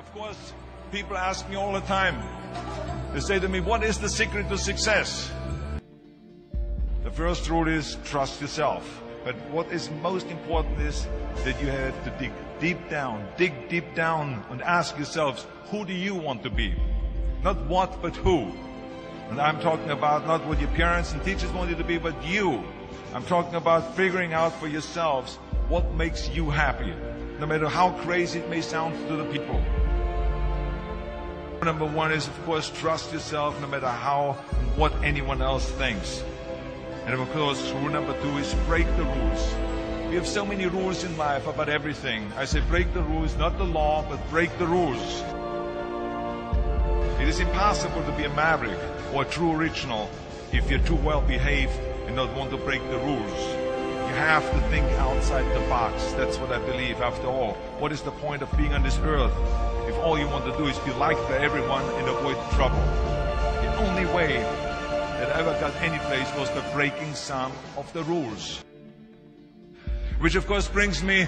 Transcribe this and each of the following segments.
Of course, people ask me all the time. They say to me, what is the secret to success? The first rule is trust yourself. But what is most important is that you have to dig deep down and ask yourselves, who do you want to be? Not what, but who. And I'm talking about not what your parents and teachers want you to be, but you. I'm talking about figuring out for yourselves what makes you happy, no matter how crazy it may sound to the people. Number one is, of course, trust yourself no matter how and what anyone else thinks. And of course, rule number two is break the rules. We have so many rules in life about everything. I say break the rules, not the law, but break the rules. It is impossible to be a maverick or a true original if you're too well behaved and not want to break the rules. You have to think outside the box. That's what I believe. After all, what is the point of being on this earth if all you want to do is be liked by everyone and avoid trouble? The only way that I ever got any place was by breaking some of the rules. Which of course brings me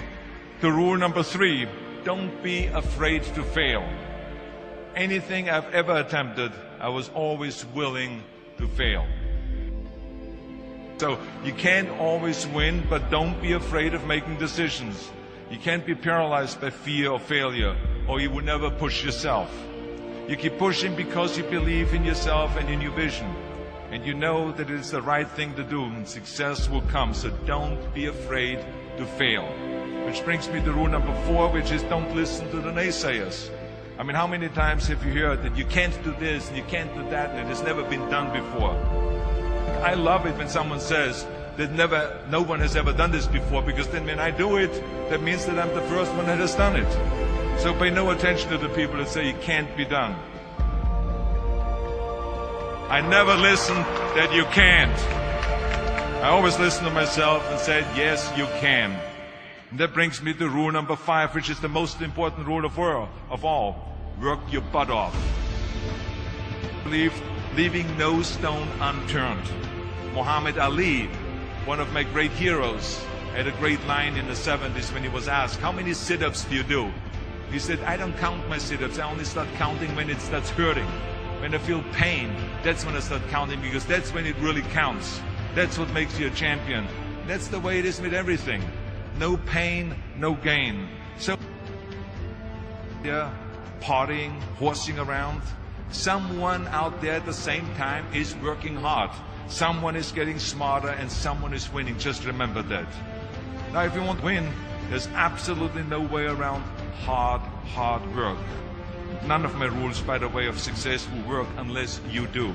to rule number three. Don't be afraid to fail. Anything I've ever attempted, I was always willing to fail. So you can't always win, but don't be afraid of making decisions. You can't be paralyzed by fear of failure, or you will never push yourself. You keep pushing because you believe in yourself and in your vision. And you know that it is the right thing to do, and success will come. So don't be afraid to fail. Which brings me to rule number four, which is don't listen to the naysayers. I mean, how many times have you heard that you can't do this and you can't do that and it has never been done before? I love it when someone says that no one has ever done this before, because then when I do it, that means that I'm the first one that has done it. So pay no attention to the people that say it can't be done. I never listen that you can't. I always listen to myself and said, yes, you can. And that brings me to rule number five, which is the most important rule of all. Work your butt off. Leaving no stone unturned. Muhammad Ali, one of my great heroes, had a great line in the 70s when he was asked, how many sit-ups do you do? He said, I don't count my sit-ups. I only start counting when it starts hurting. When I feel pain, that's when I start counting, because that's when it really counts. That's what makes you a champion. That's the way it is with everything. No pain, no gain. So, yeah, partying, horsing around. Someone out there at the same time is working hard. Someone is getting smarter and someone is winning. Just remember that. Now, if you want to win, there's absolutely no way around hard work. None of my rules, by the way, of success will work unless you do.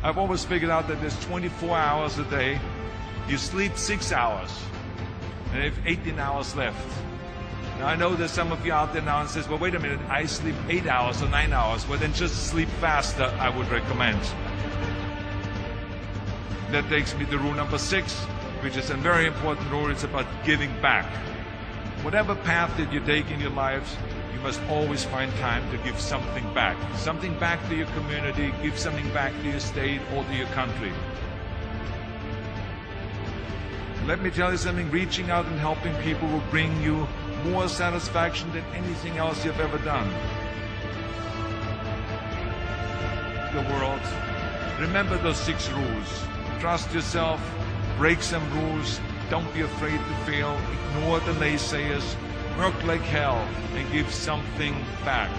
I've always figured out that there's 24 hours a day. You sleep 6 hours, and you have 18 hours left. Now, I know there's some of you out there now and says, well, wait a minute, I sleep 8 hours or 9 hours. Well, then just sleep faster, I would recommend. That takes me to rule number 6, which is a very important rule. It's about giving back. Whatever path that you take in your lives, you must always find time to give something back. Something back to your community, give something back to your state or to your country. Let me tell you something, reaching out and helping people will bring you more satisfaction than anything else you've ever done. The world. Remember those 6 rules. Trust yourself, break some rules, don't be afraid to fail, ignore the naysayers, work like hell, and give something back.